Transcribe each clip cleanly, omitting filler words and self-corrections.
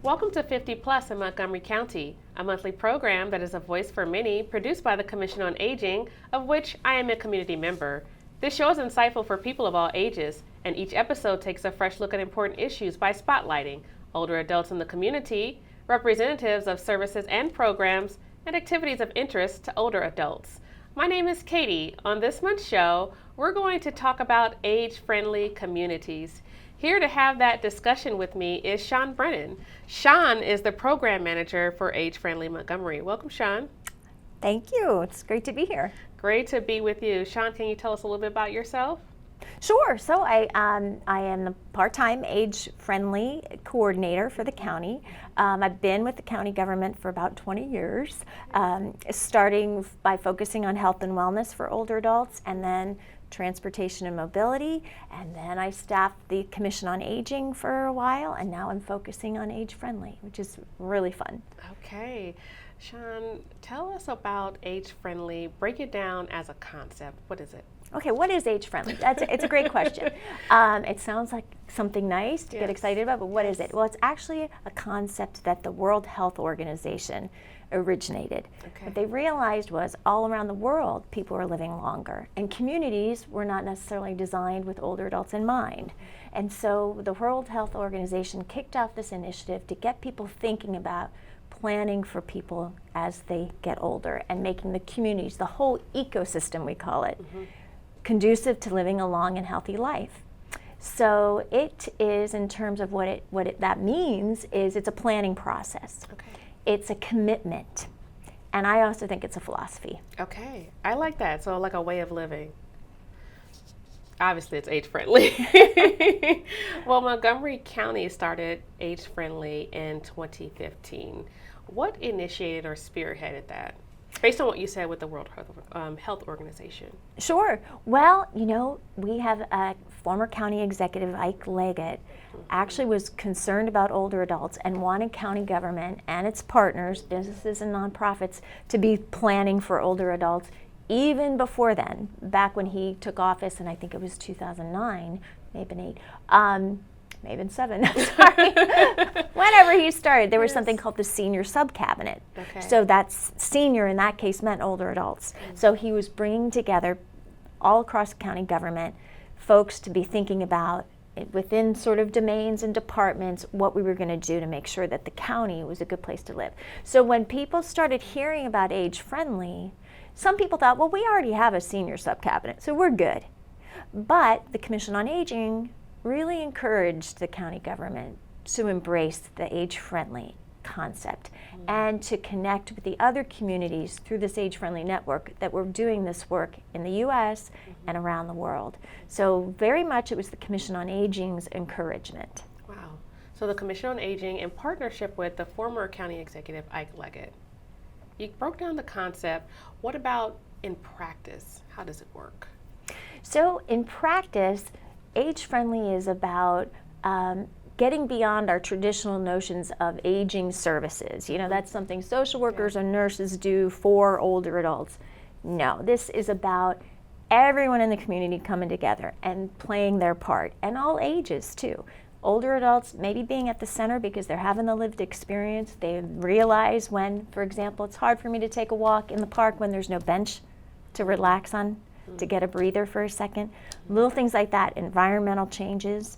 Welcome to 50 Plus in Montgomery County, a monthly program that is a voice for many, produced by the Commission on Aging, of which I am a community member. This show is insightful for people of all ages, and each episode takes a fresh look at important issues by spotlighting older adults in the community, representatives of services and programs, and activities of interest to older adults. My name is Katie. On this month's show, we're going to talk about age-friendly communities. Here to have that discussion with me is Sean Brennan. Sean is the program manager for Age Friendly Montgomery. Welcome, Sean. Thank you. It's great to be here. Great to be with you. Sean, can you tell us a little bit about yourself? Sure. So I am the part-time age-friendly coordinator for the county. I've been with the county government for about 20 years, starting by focusing on health and wellness for older adults, and then transportation and mobility, and then I staffed the Commission on Aging for a while, and now I'm focusing on age-friendly, which is really fun. Okay. Sean, tell us about age-friendly. Break it down as a concept. What is it? Okay, what is age-friendly? It's a great question. It sounds like something nice to get excited about, but what is it? Well, it's actually a concept that the World Health Organization originated. Okay. What they realized was all around the world, people are living longer, and communities were not necessarily designed with older adults in mind. And so the World Health Organization kicked off this initiative to get people thinking about planning for people as they get older and making the communities, the whole ecosystem we call it, conducive to living a long and healthy life. So it is, in terms of that means, is it's a planning process. Okay. It's a commitment. And I also think it's a philosophy. Okay, I like that. So like a way of living. Obviously it's age-friendly. Well, Montgomery County started age-friendly in 2015. What initiated or spearheaded that? Based on what you said with the World Health Organization. Sure. Well, we have a former county executive, Ike Leggett, actually was concerned about older adults and wanted county government and its partners, businesses and nonprofits, to be planning for older adults even before then, back when he took office, and I think it was 2009, maybe 8. Maybe 7, sorry. Whenever he started, there was something called the senior sub-cabinet. Okay. So that's senior, in that case, meant older adults. So he was bringing together all across county government folks to be thinking about, within sort of domains and departments, what we were going to do to make sure that the county was a good place to live. So when people started hearing about age-friendly, some people thought, well, we already have a senior sub-cabinet, so we're good. But the Commission on Aging really encouraged the county government to embrace the age-friendly concept and to connect with the other communities through this age-friendly network that were doing this work in the U.S. and around the world. So very much it was the Commission on Aging's encouragement. Wow. So the Commission on Aging, in partnership with the former county executive, Ike Leggett, you broke down the concept. What about in practice? How does it work? So in practice, age-friendly is about getting beyond our traditional notions of aging services. That's something social workers or nurses do for older adults. No, this is about everyone in the community coming together and playing their part, and all ages too. Older adults maybe being at the center because they're having the lived experience. They realize when, for example, it's hard for me to take a walk in the park when there's no bench to relax on, to get a breather for a second. Little things like that, environmental changes.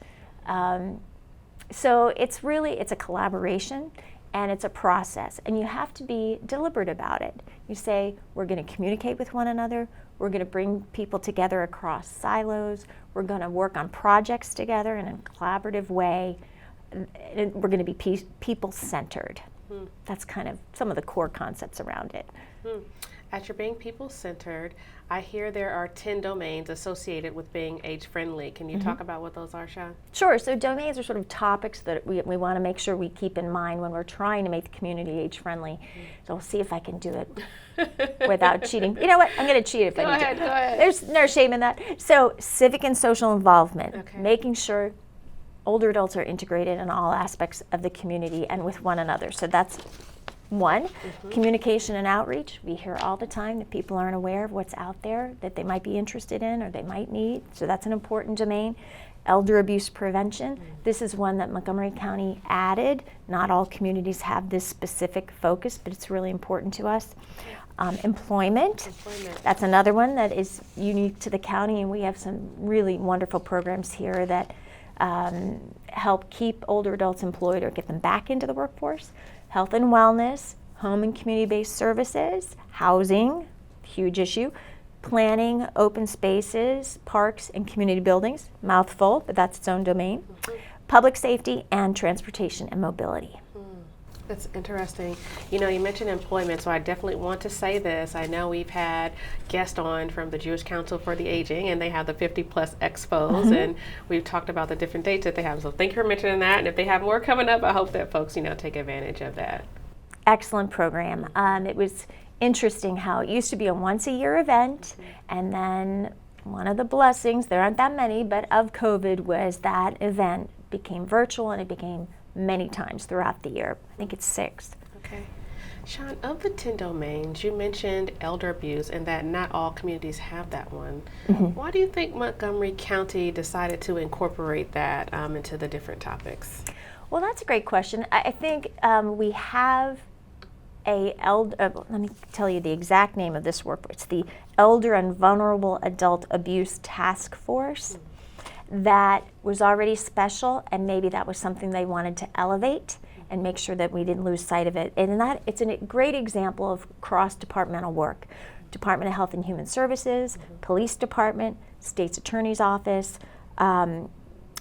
So it's a collaboration and it's a process, and you have to be deliberate about it. You say, we're going to communicate with one another, we're going to bring people together across silos, we're going to work on projects together in a collaborative way, and we're going to be people-centered. That's kind of some of the core concepts around it. As you're being people-centered, I hear there are 10 domains associated with being age-friendly. Can you talk about what those are, Sean? Sure. So domains are sort of topics that we want to make sure we keep in mind when we're trying to make the community age-friendly. So we'll see if I can do it without cheating. You know what? I'm going to cheat if I need to. Go ahead. There's no shame in that. So civic and social involvement, making sure older adults are integrated in all aspects of the community and with one another. So that's one. Communication and outreach. We hear all the time that people aren't aware of what's out there that they might be interested in or they might need, so that's an important domain. Elder abuse prevention. This is one that Montgomery County added. Not all communities have this specific focus, but it's really important to us. Employment. That's another one that is unique to the county, and we have some really wonderful programs here that help keep older adults employed or get them back into the workforce. Health and wellness, home and community-based services, housing, huge issue. Planning, open spaces, parks, and community buildings, mouthful, but that's its own domain. Public safety and transportation and mobility. That's interesting. You know, you mentioned employment, so I definitely want to say this. I know we've had guests on from the Jewish Council for the Aging, and they have the 50 Plus Expos, and we've talked about the different dates that they have. So thank you for mentioning that. And if they have more coming up, I hope that folks, take advantage of that. Excellent program. It was interesting how it used to be a once-a-year event, and then one of the blessings, there aren't that many, but of COVID was that event became virtual, and it became many times throughout the year. I think it's 6. Okay. Sean, of the 10 domains, you mentioned elder abuse and that not all communities have that one. Why do you think Montgomery County decided to incorporate that into the different topics? Well, that's a great question. I think we have let me tell you the exact name of this work. It's the Elder and Vulnerable Adult Abuse Task Force. That was already special, and maybe that was something they wanted to elevate and make sure that we didn't lose sight of it. And that it's a great example of cross-departmental work. Department of Health and Human Services, Police Department, State's Attorney's Office,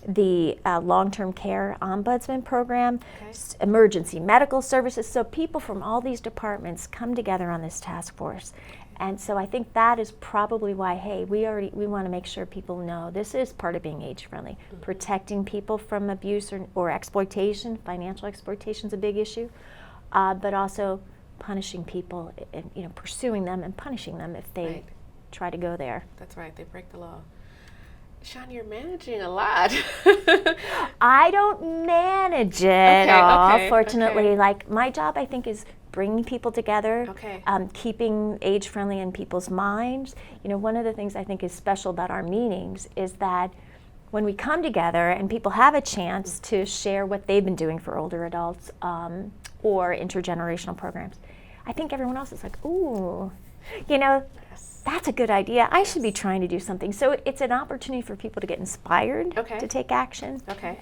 the long-term care ombudsman program, emergency medical services. So people from all these departments come together on this task force. And so I think that is probably why, hey, we want to make sure people know this is part of being age-friendly. Protecting people from abuse or exploitation. Financial exploitation is a big issue, but also punishing people, and pursuing them and punishing them if they try to go there. That's right, they break the law. Sean, you're managing a lot. I don't manage it all, fortunately. Like, my job, I think, is bringing people together, keeping age-friendly in people's minds. One of the things I think is special about our meetings is that when we come together and people have a chance to share what they've been doing for older adults or intergenerational programs, I think everyone else is like, ooh, that's a good idea. I should be trying to do something. So it's an opportunity for people to get inspired to take action. Okay.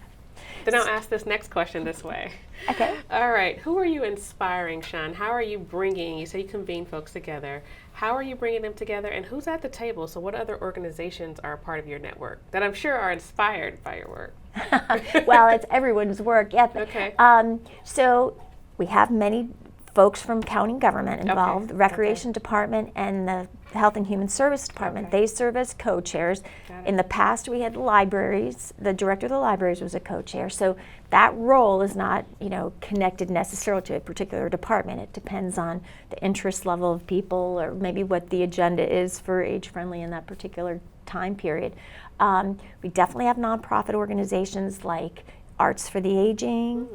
Then I'll ask this next question this way. Okay. All right. Who are you inspiring, Sean? How are you bringing, you say you convene folks together. How are you bringing them together, and who's at the table? So what other organizations are a part of your network that I'm sure are inspired by your work? Well, it's everyone's work. Yeah. Okay. So we have many folks from county government involved, the Recreation Department and the Health and Human Service Department. They serve as co-chairs. In the past, we had libraries. The director of the libraries was a co-chair. So that role is not, connected necessarily to a particular department. It depends on the interest level of people or maybe what the agenda is for age-friendly in that particular time period. We definitely have nonprofit organizations like Arts for the Aging,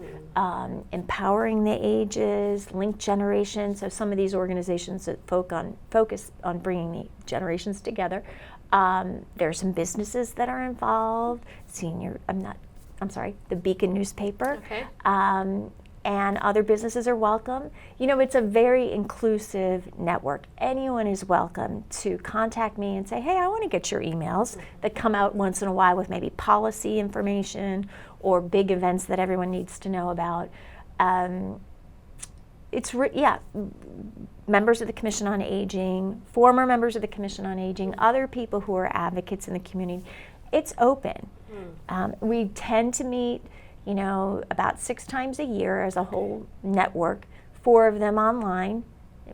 Empowering the Ages, Link Generation. So some of these organizations that focus on bringing the generations together. There are some businesses that are involved. The Beacon newspaper. And other businesses are welcome. It's a very inclusive network. Anyone is welcome to contact me and say, hey, I want to get your emails that come out once in a while with maybe policy information or big events that everyone needs to know about. Members of the Commission on Aging, former members of the Commission on Aging, other people who are advocates in the community. It's open. We tend to meet about 6 times a year as a whole network, 4 of them online,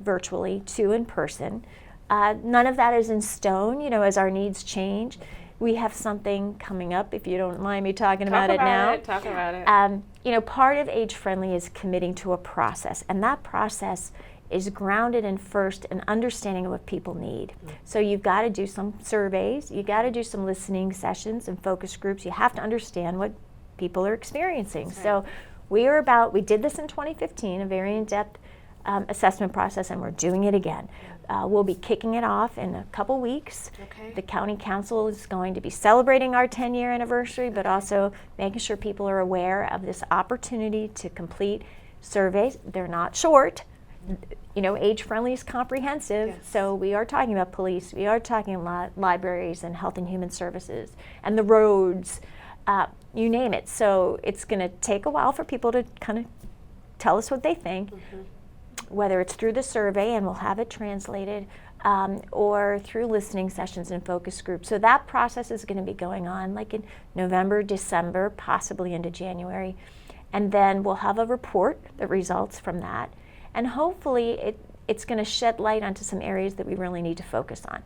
virtually, 2 in person. None of that is in stone, as our needs change. We have something coming up, if you don't mind me talking about it now. Talk about it. Part of Age Friendly is committing to a process, and that process is grounded in first an understanding of what people need. So you've got to do some surveys, you've got to do some listening sessions and focus groups. You have to understand what people are experiencing. So we did this in 2015, a very in-depth assessment process, and we're doing it again. We'll be kicking it off in a couple weeks. Okay. The county council is going to be celebrating our 10-year anniversary, but also making sure people are aware of this opportunity to complete surveys. They're not short. Age-friendly is comprehensive. Yes. So we are talking about police, we are talking about libraries and health and human services and the roads, you name it. So it's going to take a while for people to kind of tell us what they think, whether it's through the survey, and we'll have it translated, or through listening sessions and focus groups. So that process is going to be going on like in November, December, possibly into January. And then we'll have a report, the results from that. And hopefully it's going to shed light onto some areas that we really need to focus on.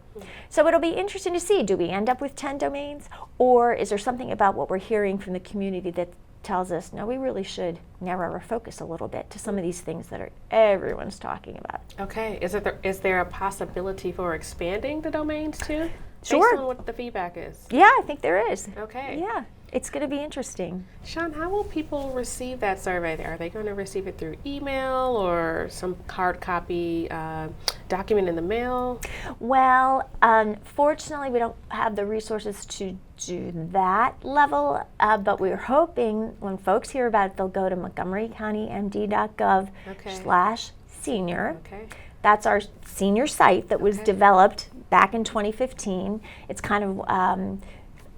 So it'll be interesting to see, do we end up with 10 domains? Or is there something about what we're hearing from the community that tells us, no, we really should narrow our focus a little bit to some of these things that everyone's talking about. Okay. Is there a possibility for expanding the domains too? Sure. Based on what the feedback is. Yeah, I think there is. Okay. Yeah, it's going to be interesting. Sean, how will people receive that survey? Are they going to receive it through email or some hard copy document in the mail? Well, unfortunately, we don't have the resources to do that level, but we're hoping when folks hear about it, they'll go to montgomerycountymd.gov/senior. Okay. That's our senior site that was developed back in 2015. It's kind of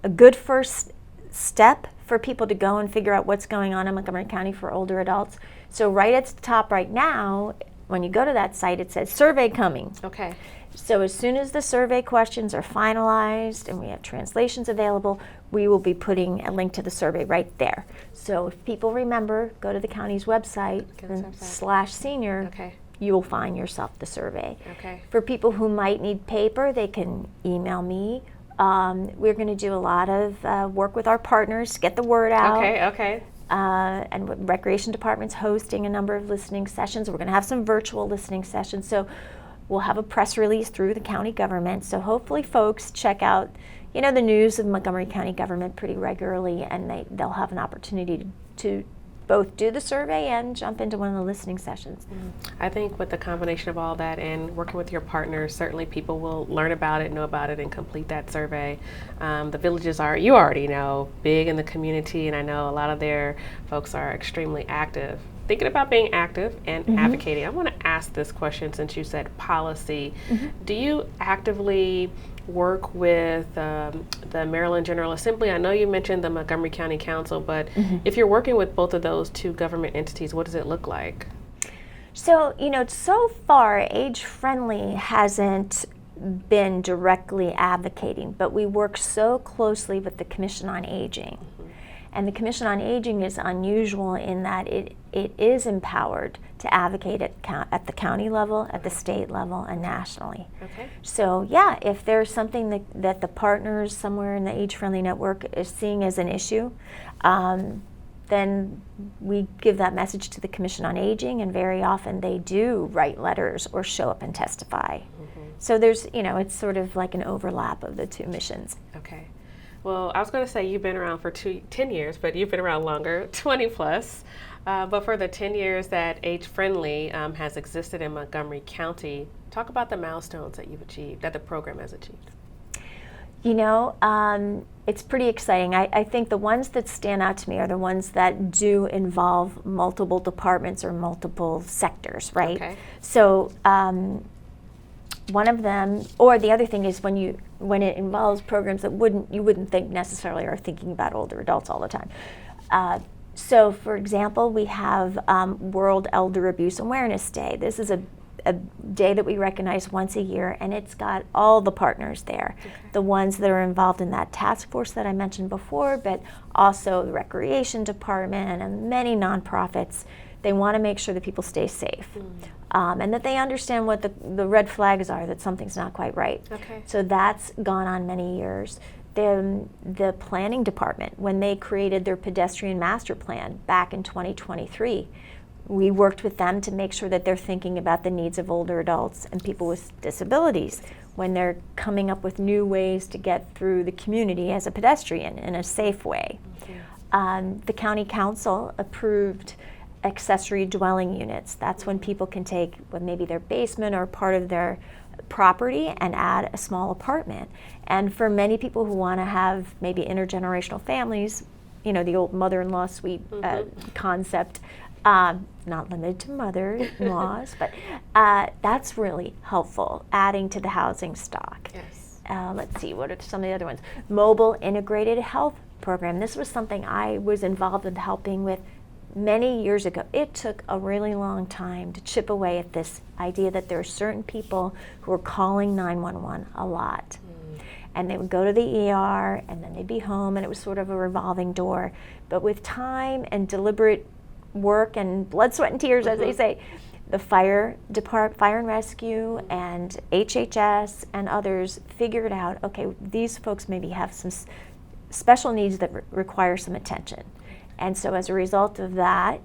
a good first step for people to go and figure out what's going on in Montgomery County for older adults. So right at the top right now, when you go to that site, it says survey coming. Okay. So as soon as the survey questions are finalized and we have translations available, we will be putting a link to the survey right there. So if people remember, go to the county's website and /senior. Okay. You will find yourself the survey. Okay. For people who might need paper, they can email me. We're going to do a lot of work with our partners to get the word out. Okay. And with Recreation Department's hosting a number of listening sessions. We're going to have some virtual listening sessions. So we'll have a press release through the county government. So hopefully folks check out, the news of Montgomery County government pretty regularly, and they'll have an opportunity to both do the survey and jump into one of the listening sessions. I think with the combination of all that and working with your partners, certainly people will learn about it, know about it, and complete that survey. The villages are, you already know, big in the community, and I know a lot of their folks are extremely active. Thinking about being active and advocating, I want to ask this question since you said policy. Do you actively work with the Maryland General Assembly? I know you mentioned the Montgomery County Council, but if you're working with both of those two government entities, what does it look like? So, so far, Age Friendly hasn't been directly advocating, but we work so closely with the Commission on Aging. And the Commission on Aging is unusual in that it is empowered to advocate at the county level, at the state level, and nationally. Okay. So yeah, if there's something that the partners somewhere in the Age Friendly network is seeing as an issue, then we give that message to the Commission on Aging, and very often they do write letters or show up and testify. So there's, it's sort of like an overlap of the two missions. Okay. Well, I was going to say you've been around for 10 years, but you've been around longer, 20 plus. But for the 10 years that Age Friendly has existed in Montgomery County, talk about the milestones that you've achieved, that the program has achieved. It's pretty exciting. I think the ones that stand out to me are the ones that do involve multiple departments or multiple sectors, right? Okay. So one of them, or the other thing is when it involves programs that you wouldn't think necessarily are thinking about older adults all the time. So for example, we have World Elder Abuse Awareness Day. This is a day that we recognize once a year, and it's got all the partners there. Okay. The ones that are involved in that task force that I mentioned before, but also the Recreation Department and many nonprofits. They want to make sure that people stay safe, and that they understand what the red flags are, that something's not quite right. Okay. So that's gone on many years. The planning department, when they created their pedestrian master plan back in 2023, we worked with them to make sure that they're thinking about the needs of older adults and people with disabilities when they're coming up with new ways to get through the community as a pedestrian in a safe way. The county council approved accessory dwelling units. That's when people can take maybe their basement or part of their property and add a small apartment. And for many people who want to have maybe intergenerational families, the old mother-in-law suite concept, not limited to mother-in-laws, but that's really helpful, adding to the housing stock. Yes. Let's see, what are some of the other ones? Mobile integrated health program. This was something I was involved in helping with many years ago. It took a really long time to chip away at this idea that there are certain people who are calling 911 a lot. And they would go to the ER and then they'd be home, and it was sort of a revolving door. But with time and deliberate work and blood, sweat, and tears, as they say, the fire and rescue and HHS and others figured out, okay, these folks maybe have some special needs that require some attention. And so as a result of that,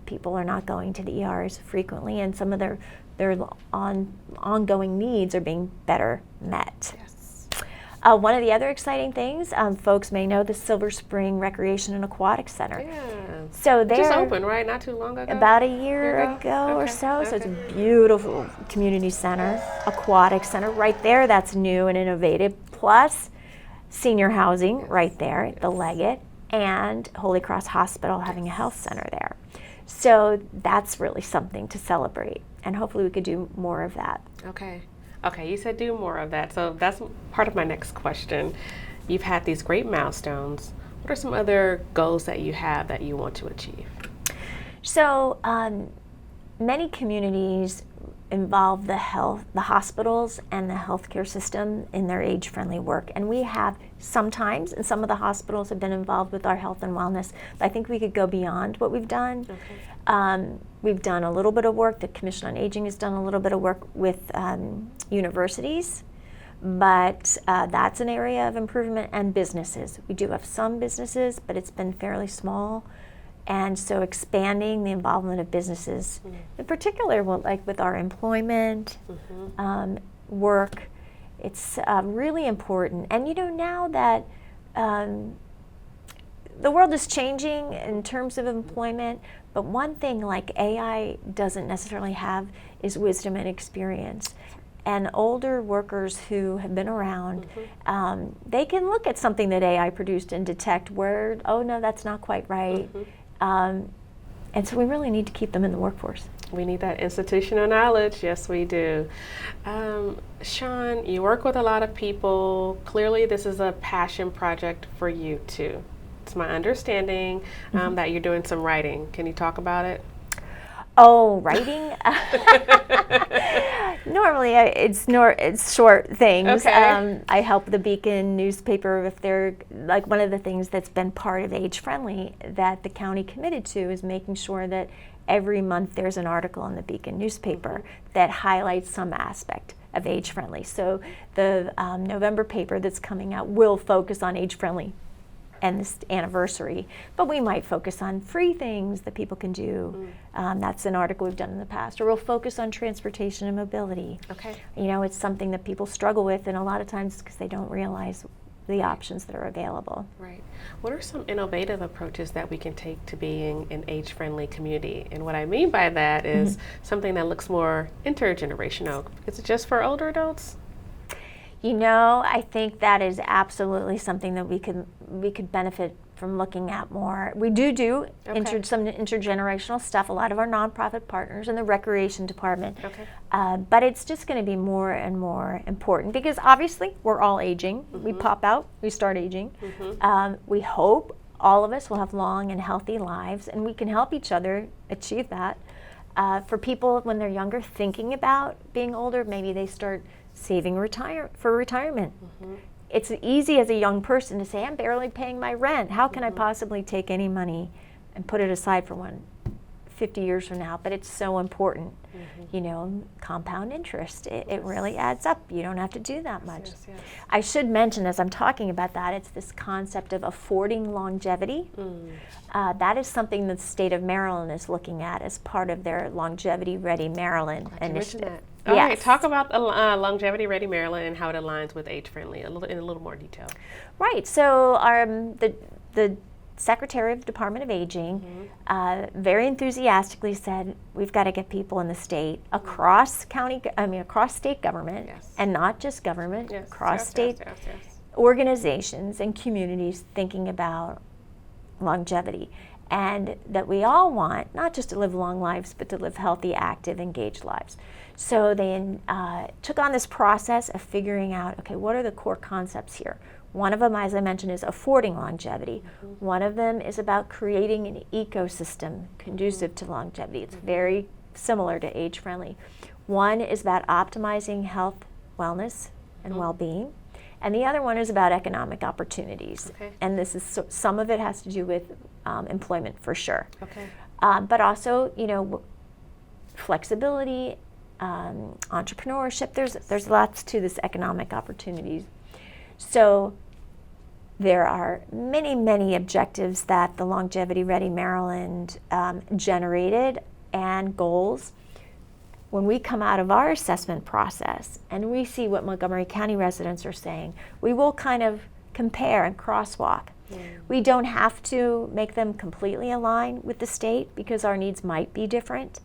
people are not going to the ER as frequently, and some of their ongoing needs are being better met. Yes. One of the other exciting things, folks may know the Silver Spring Recreation and Aquatic Center. Yeah. So they're just opened, right? Not too long ago? About a year ago or so. So it's a beautiful community center, aquatic center. Right there, that's new and innovative. Plus senior housing right there, the Leggett, and Holy Cross Hospital having a health center there. So that's really something to celebrate. And hopefully we could do more of that. Okay, you said do more of that. So that's part of my next question. You've had these great milestones. What are some other goals that you have that you want to achieve? So many communities involve the hospitals and the healthcare system in their age-friendly work. And we have sometimes, and some of the hospitals have been involved with our health and wellness, but I think we could go beyond what we've done. Okay. We've done a little bit of work, the Commission on Aging has done a little bit of work with universities, but that's an area of improvement, and businesses. We do have some businesses, but it's been fairly small. And so expanding the involvement of businesses, in particular, like with our employment work, it's really important. And now that the world is changing in terms of employment, but one thing like AI doesn't necessarily have is wisdom and experience. And older workers who have been around, they can look at something that AI produced and detect where, oh no, that's not quite right. And so we really need to keep them in the workforce. We need that institutional knowledge. Yes, we do. Sean, you work with a lot of people. Clearly, this is a passion project for you too. It's my understanding that you're doing some writing. Can you talk about it? Oh, writing? Normally, it's short things. Okay. I help the Beacon newspaper if they're, like, one of the things that's been part of Age Friendly that the county committed to is making sure that every month there's an article in the Beacon newspaper that highlights some aspect of Age Friendly. So the November paper that's coming out will focus on Age Friendly and this anniversary, but we might focus on free things that people can do. That's an article we've done in the past. Or we'll focus on transportation and mobility. Okay. It's something that people struggle with, and a lot of times because they don't realize the options that are available. Right. What are some innovative approaches that we can take to being an age-friendly community? And what I mean by that is something that looks more intergenerational. Is it just for older adults? I think that is absolutely something that we could benefit from looking at more. We do some intergenerational stuff, a lot of our nonprofit partners in the recreation department. Okay. But it's just going to be more and more important because obviously we're all aging. We pop out, we start aging. We hope all of us will have long and healthy lives, and we can help each other achieve that. For people when they're younger thinking about being older, maybe they start saving for retirement. It's easy as a young person to say, I'm barely paying my rent. How can I possibly take any money and put it aside for 50 years from now? But it's so important. Compound interest. It really adds up. You don't have to do that much. Yes. I should mention, as I'm talking about that, it's this concept of affording longevity. That is something that the state of Maryland is looking at as part of their Longevity Ready Maryland initiative. All right, talk about Longevity Ready Maryland and how it aligns with Age Friendly in a little more detail. Right. So the Secretary of the Department of Aging very enthusiastically said, we've got to get people in the state across state government, and not just government, across state organizations and communities thinking about longevity. And that we all want not just to live long lives, but to live healthy, active, engaged lives. So they took on this process of figuring out, okay, what are the core concepts here? One of them, as I mentioned, is affording longevity. One of them is about creating an ecosystem conducive to longevity. It's very similar to age-friendly. One is about optimizing health, wellness, and well-being. And the other one is about economic opportunities. And this is some of it has to do with employment for sure. But also, flexibility, entrepreneurship. There's lots to this economic opportunities. So there are many, many objectives that the Longevity Ready Maryland generated and goals. When we come out of our assessment process and we see what Montgomery County residents are saying, we will kind of compare and crosswalk. We don't have to make them completely align with the state because our needs might be different.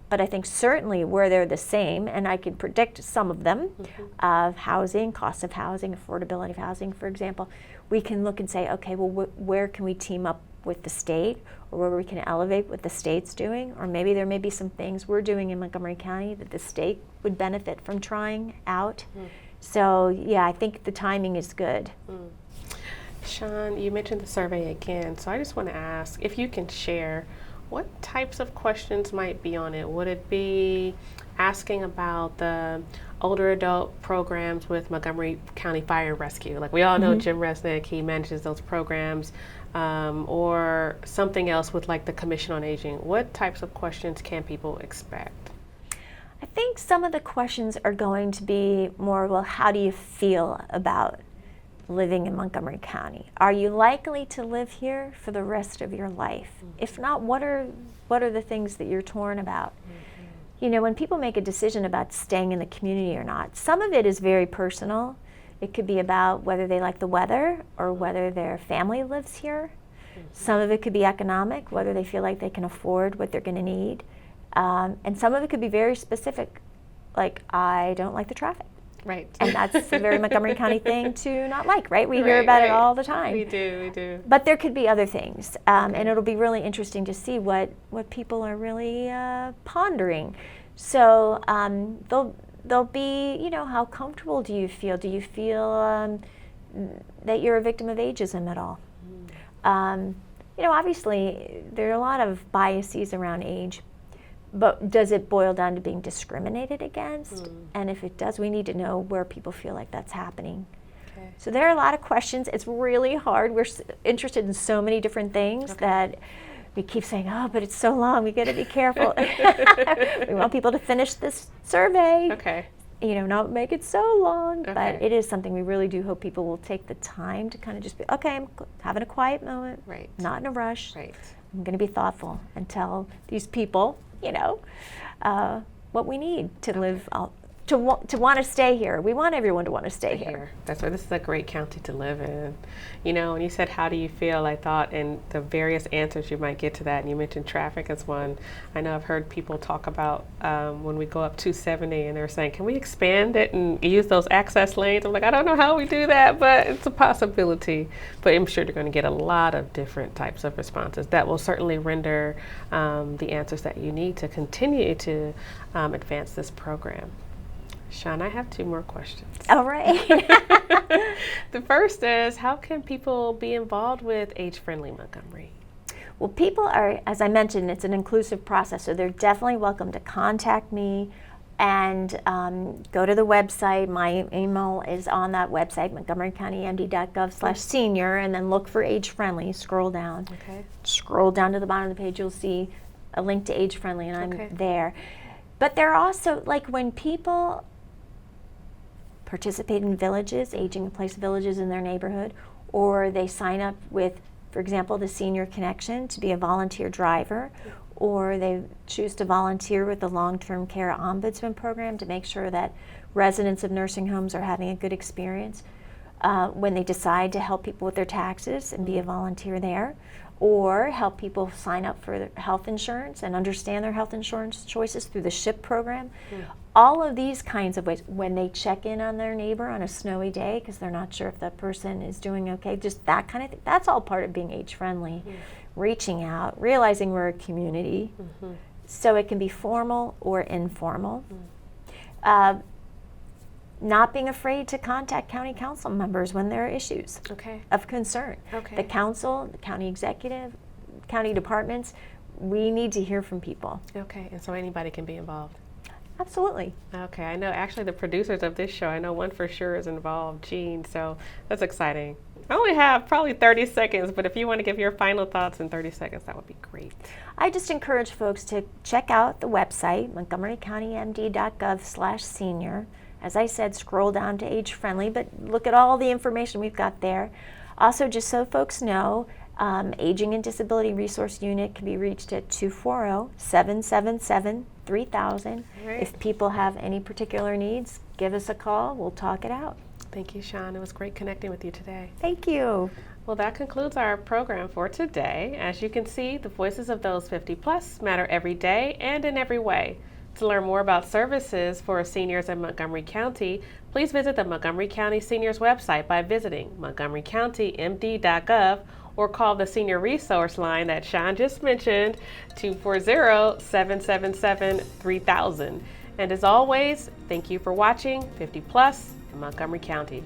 But I think certainly where they're the same, and I can predict some of them, of housing, cost of housing, affordability of housing, for example, we can look and say, okay, well, where can we team up with the state, or where we can elevate what the state's doing, or maybe there may be some things we're doing in Montgomery County that the state would benefit from trying out. So yeah, I think the timing is good. Sean, you mentioned the survey again, so I just want to ask if you can share what types of questions might be on it. Would it be asking about the older adult programs with Montgomery County Fire and Rescue? Like we all know Jim Resnick, he manages those programs, or something else with like the Commission on Aging. What types of questions can people expect? I think some of the questions are going to be more, well, how do you feel about living in Montgomery County? Are you likely to live here for the rest of your life? If not, what are the things that you're torn about? When people make a decision about staying in the community or not, some of it is very personal. It could be about whether they like the weather or whether their family lives here. Some of it could be economic, whether they feel like they can afford what they're going to need. And some of it could be very specific, like I don't like the traffic. Right. And that's a very Montgomery County thing to not like, right? We hear about it all the time. We do. But there could be other things. And it'll be really interesting to see what people are really pondering. So they'll be, how comfortable do you feel? Do you feel that you're a victim of ageism at all? Obviously, there are a lot of biases around age. But does it boil down to being discriminated against? And if it does, we need to know where people feel like that's happening. So there are a lot of questions. It's really hard. We're interested in so many different things that we keep saying, oh, but it's so long. We got to be careful. We want people to finish this survey. Not make it so long. But it is something we really do hope people will take the time to kind of just be, okay, I'm having a quiet moment. Not in a rush. I'm going to be thoughtful and tell these people, what we need to live, to want to stay here. We want everyone to want to stay here. That's why this is a great county to live in. When you said, how do you feel, I thought, and the various answers you might get to that, and you mentioned traffic as one. I know I've heard people talk about when we go up 270 and they're saying, can we expand it and use those access lanes? I'm like, I don't know how we do that, but it's a possibility. But I'm sure you're going to get a lot of different types of responses that will certainly render the answers that you need to continue to advance this program. Sean, I have 2 more questions. All right. The first is, how can people be involved with Age Friendly Montgomery? Well, people are, as I mentioned, it's an inclusive process, so they're definitely welcome to contact me and go to the website. My email is on that website, montgomerycountymd.gov/senior, and then look for Age Friendly. Scroll down. Scroll down to the bottom of the page, you'll see a link to Age Friendly, and I'm there. But there are also, like when people participate in villages, aging in place villages in their neighborhood, or they sign up with, for example, the Senior Connection to be a volunteer driver, or they choose to volunteer with the Long-Term Care Ombudsman program to make sure that residents of nursing homes are having a good experience. when they decide to help people with their taxes and be a volunteer there, or help people sign up for their health insurance and understand their health insurance choices through the SHIP program. All of these kinds of ways, when they check in on their neighbor on a snowy day because they're not sure if that person is doing okay, just that kind of thing, that's all part of being age friendly. Reaching out, realizing we're a community, so it can be formal or informal. Not being afraid to contact county council members when there are issues of concern. The council, the county executive, county departments, we need to hear from people. Okay, and so anybody can be involved. Absolutely. Okay, I know actually the producers of this show, I know one for sure is involved, Jean, so that's exciting. I only have probably 30 seconds, but if you want to give your final thoughts in 30 seconds, that would be great. I just encourage folks to check out the website, montgomerycountymd.gov/senior. As I said, scroll down to age friendly, but look at all the information we've got there. Also, just so folks know, Aging and Disability Resource Unit can be reached at 240-777-3000. Right. If people have any particular needs, give us a call. We'll talk it out. Thank you, Sean. It was great connecting with you today. Thank you. Well, that concludes our program for today. As you can see, the voices of those 50 plus matter every day and in every way. To learn more about services for seniors in Montgomery County, please visit the Montgomery County Seniors website by visiting montgomerycountymd.gov or call the Senior Resource Line that Sean just mentioned, 240-777-3000. And as always, thank you for watching 50 Plus in Montgomery County.